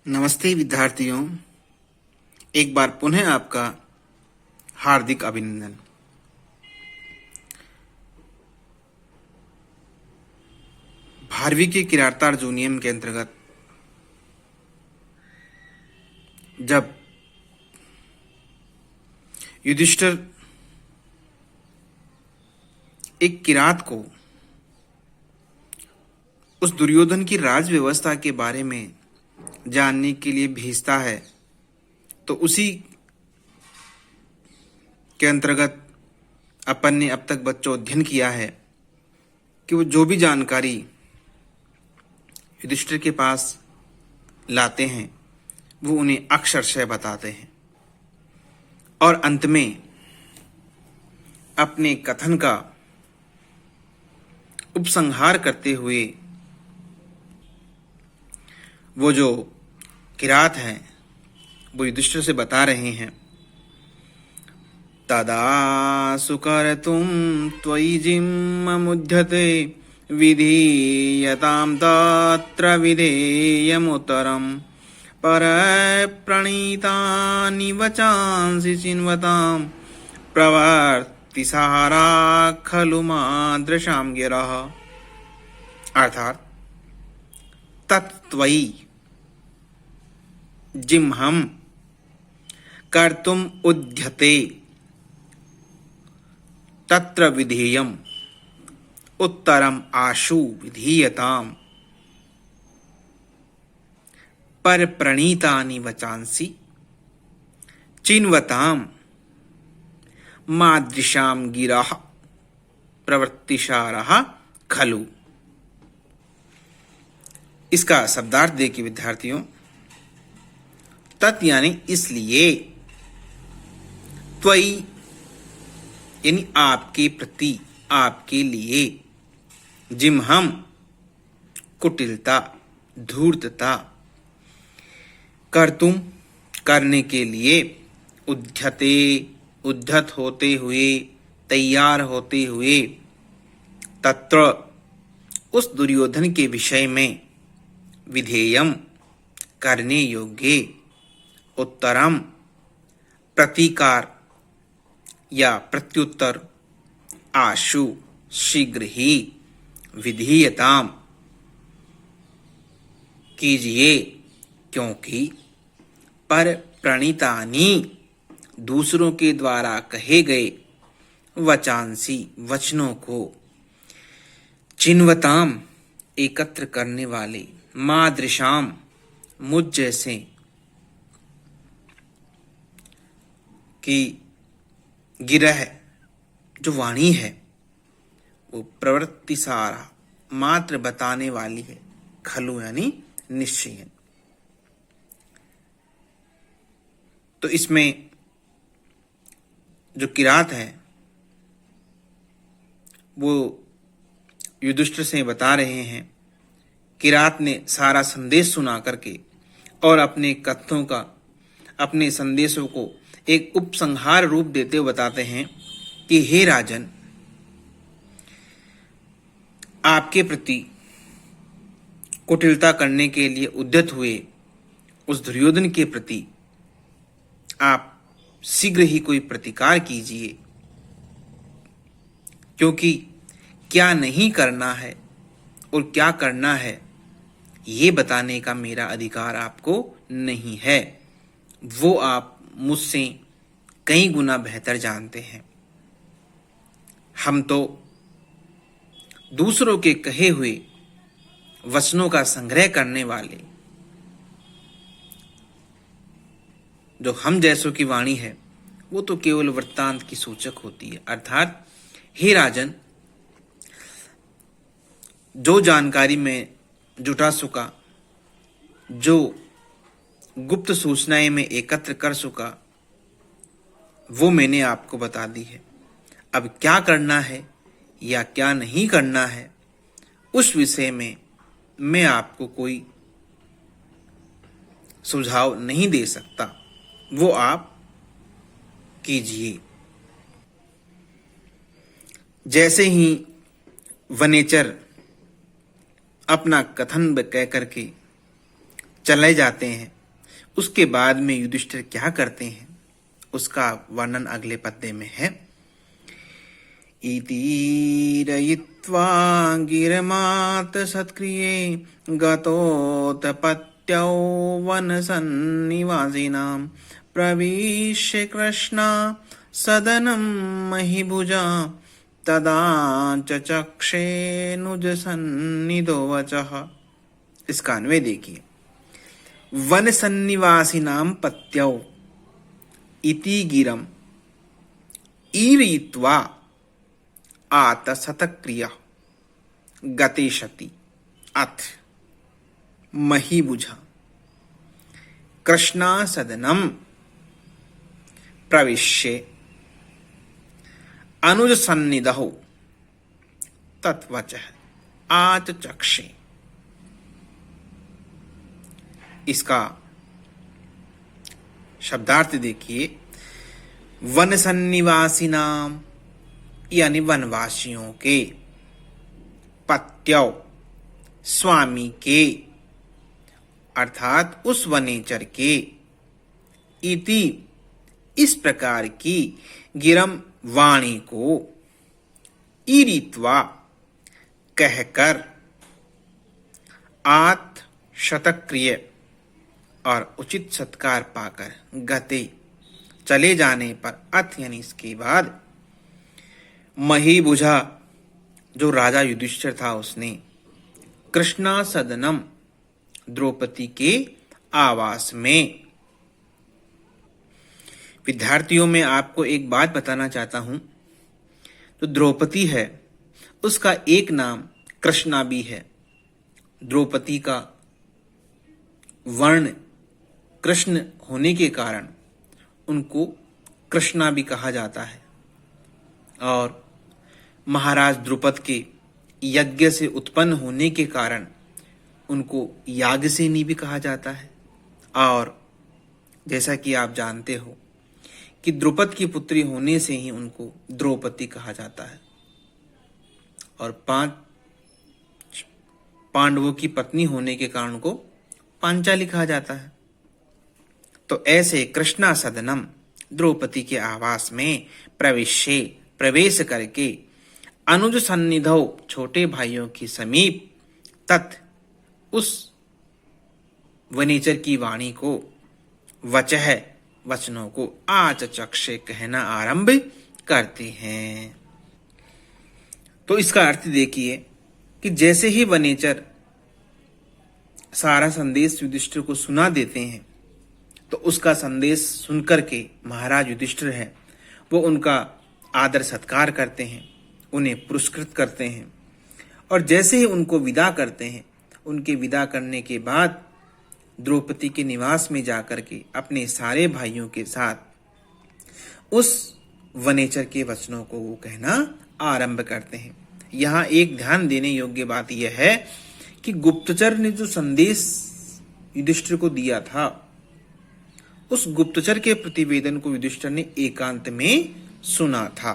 नमस्ते विद्यार्थियों, एक बार पुनः आपका हार्दिक अभिनंदन। भारवी के किराता अर्जुनियम के अंतर्गत जब युधिष्ठिर एक किरात को उस दुर्योधन की राज व्यवस्था के बारे में जानने के लिए भेजता है, तो उसी के अंतर्गत अपन ने अब तक बच्चों अध्ययन किया है कि वो जो भी जानकारी युधिष्ठिर के पास लाते हैं वो उन्हें अक्षरशः बताते हैं और अंत में अपने कथन का उपसंहार करते हुए वो जो किरात हैं वो युधिष्ठिर से बता रहे हैं, तदा सुकर्तुं त्वयि जिम्ममुद्यते विधीयतां तत्र विधेयमुत्तरं परप्रणीतानि वचांसि चिन्वतां प्रवर्तिसारा खलु मादृशां गिरः। अर्थात तत्त्वयि जिह्मं कर्तुम् उद्यते तत्र विधेयम् उत्तरम् आशु विधीयताम् परप्रणीतानि वचांसि चिन्वताम् मादृशां गिरः प्रवृत्तिसारः खलु। इसका शब्दार्थ देखिए विद्यार्थियों, तत् यानी इसलिए, त्वयि यानी आपके प्रति, आपके लिए, जिम्हम कुटिलता, धूर्तता, कर्तुम करने के लिए, उद्यते उद्धत होते हुए, तैयार होते हुए, तत्र उस दुर्योधन के विषय में, विधेयम करने योग्य, उत्तरम प्रतिकार या प्रत्युत्तर, आशु शीघ्र ही, विधीयताम कीजिए, क्योंकि पर प्रणीतानि दूसरों के द्वारा कहे गए, वचांसी वचनों को, चिन्वताम एकत्र करने वाले, मादृशाम मुझ जैसे, कि गिरह जो वाणी है वो प्रवृत्ति सारा मात्र बताने वाली है, खलु यानी निश्चय। तो इसमें जो किरात है वो युधिष्ठिर से बता रहे हैं, किरात ने सारा संदेश सुना करके और अपने कथनों का, अपने संदेशों को एक उपसंहार रूप देते हुए बताते हैं कि हे राजन, आपके प्रति कुटिलता करने के लिए उद्यत हुए उस दुर्योधन के प्रति आप शीघ्र ही कोई प्रतिकार कीजिए, क्योंकि क्या नहीं करना है और क्या करना है ये बताने का मेरा अधिकार आपको नहीं है, वो आप मुझसे कई गुना बेहतर जानते हैं। हम तो दूसरों के कहे हुए वचनों का संग्रह करने वाले, जो हम जैसों की वाणी है वो तो केवल वृत्तांत की सूचक होती है। अर्थात हे राजन, जो जानकारी मैं जुटा सका, जो गुप्त सूचनाएं मैं एकत्र कर सका, वो मैंने आपको बता दी है। अब क्या करना है या क्या नहीं करना है उस विषय में मैं आपको कोई सुझाव नहीं दे सकता, वो आप कीजिए। जैसे ही वनेचर अपना कथन कह करके चले जाते हैं। उसके बाद में युधिष्ठिर क्या करते हैं उसका वर्णन अगले पद्य में है। इति रयित्वा गिरमात सत्क्रिये गतोत्पत्त्यौ वनसन्निवासिनां प्रविश्य कृष्णा सदनं महिभुजा तदा चक्षेऽनुजसन्निधो वचः। इसका अन्वय देखिए। वन सन्निवासिनां पत्यौ इति गिरम ईरयित्वा आत सतक्रिया गतेशति अथ महीबुझा कृष्णा सदनम प्रविश्य अनुज सन्निधौ तत्वचः आचक्षे। इसका शब्दार्थ देखिए। वन सन्निवासी नाम यानी वनवासियों के, पत्यौ स्वामी के अर्थात उस वनेचर के, इति इस प्रकार की गिरम वाणी को, ईरित्वा कहकर, आत शतक्रिय और उचित सत्कार पाकर, गते चले जाने पर, अथ यानी इसके बाद, महीबुझा जो राजा युधिष्ठिर था उसने, कृष्णा सदनम द्रौपदी के आवास में। विद्यार्थियों में आपको एक बात बताना चाहता हूं, तो द्रौपदी है उसका एक नाम कृष्णा भी है। द्रौपदी का वर्ण कृष्ण होने के कारण उनको कृष्णा भी कहा जाता है। और महाराज द्रुपद के यज्ञ से उत्पन्न होने के कारण उनको याज्ञसेनी भी कहा जाता है। और जैसा कि आप जानते हो कि द्रुपद की पुत्री होने से ही उनको द्रौपदी कहा जाता है। और 5 पांडवों की पत्नी होने के कारण को पांचाली कहा जाता है। तो ऐसे कृष्णा सदनम द्रौपदी के आवास में प्रवेश करके, अनुज सन्निधौ छोटे भाइयों के समीप, तत् उस वनेचर की वाणी को, वचः वचनों को, आचक्षे कहना आरंभ करते हैं। तो इसका अर्थ देखिए कि जैसे ही वनेचर सारा संदेश युधिष्ठिर को सुना देते हैं तो उसका संदेश सुनकर के महाराज युधिष्ठिर है वो उनका आदर सत्कार करते हैं, उन्हें पुरस्कृत करते हैं। और जैसे ही उनको विदा करते हैं, उनके विदा करने के बाद द्रौपदी के निवास में जाकर के अपने सारे भाइयों के साथ उस वनेचर के वचनों को वो कहना आरंभ करते हैं। यहाँ एक ध्यान देने योग्य बात यह है कि गुप्तचर ने जो संदेश युधिष्ठिर को दिया था, उस गुप्तचर के प्रतिवेदन को युधिष्ठिर ने एकांत में सुना था।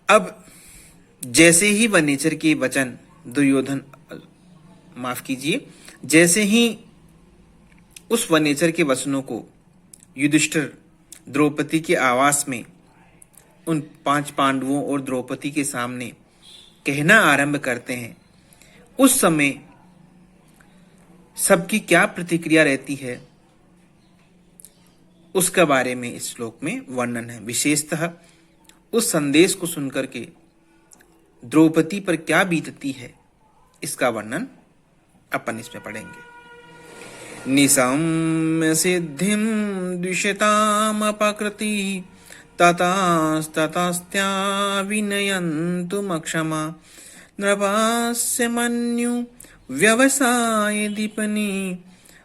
अब जैसे ही वनेचर के वचन जैसे ही उस वनेचर के वचनों को युधिष्ठिर द्रौपदी के आवास में उन 5 पांडवों और द्रौपदी के सामने कहना आरंभ करते हैं, उस समय सबकी क्या प्रतिक्रिया रहती है उसके बारे में इस श्लोक में वर्णन है। विशेषतः उस संदेश को सुनकर के द्रौपदी पर क्या बीतती है इसका वर्णन अपन इसमें पढ़ेंगे। निसम्य सिद्धिं द्विषतामपकृति ततस्ततस्त्या विनयन्तुमक्षमा नृपास्य मन्यु व्यवसाय दीपनी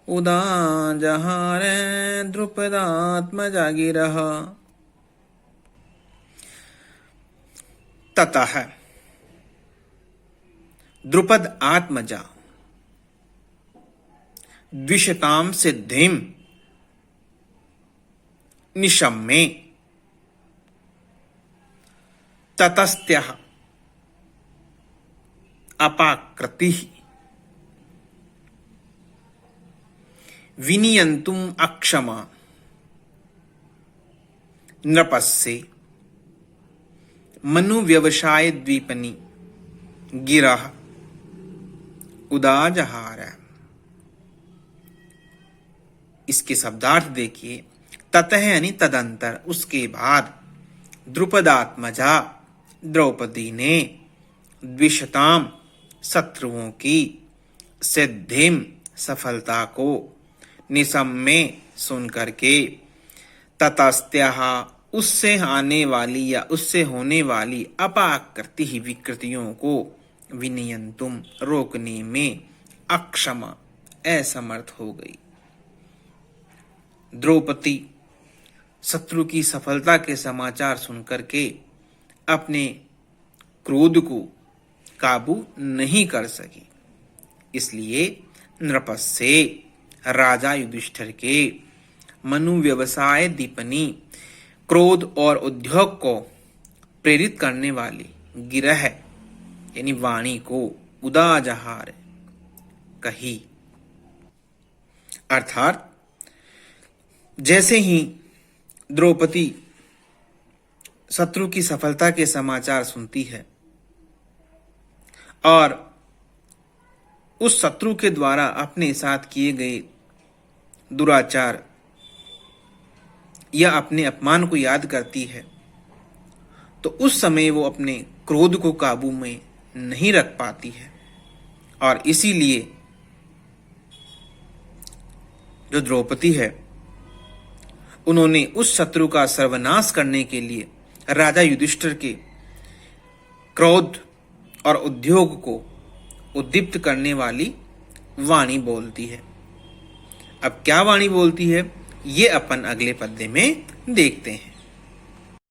उदाजहार द्रुपदात्मजा गिरः। ततः द्रुपद आत्मजा द्विषताम सिद्धिम निशम्ये ततस्त्यः अपाकृति विनियंतुम अक्षमा नृपस्से मनु व्यवसाय द्वीपनि गिरह उदाजहार। इसके शब्दार्थ देखिए। ततः यानी तदंतर, उसके बाद द्रुपदात्मजा द्रौपदी ने द्विशताम शत्रुओं की सिद्धिम सफलता को निसम्मे सुन करके ततस्त्याह उससे आने वाली या उससे होने वाली अपाकृति ही विकृतियों को विनियंतुम रोकने में अक्षमा असमर्थ हो गई। द्रौपदी शत्रु की सफलता के समाचार सुनकर के अपने क्रोध को काबू नहीं कर सकी। इसलिए नृपस्से राजा युधिष्ठिर के मनु व्यवसाय दीपनी क्रोध और उद्योग को प्रेरित करने वाली गिरह यानी वाणी को उदाजहार कही। अर्थात जैसे ही द्रौपदी शत्रु की सफलता के समाचार सुनती है और उस शत्रु के द्वारा अपने साथ किए गए दुराचार या अपने अपमान को याद करती है, तो उस समय वो अपने क्रोध को काबू में नहीं रख पाती है और इसीलिए जो द्रौपदी है उन्होंने उस शत्रु का सर्वनाश करने के लिए राजा युधिष्ठिर के क्रोध और उद्योग को उद्दीप्त करने वाली वाणी बोलती है। अब क्या वाणी बोलती है ये अपन अगले पद्य में देखते हैं।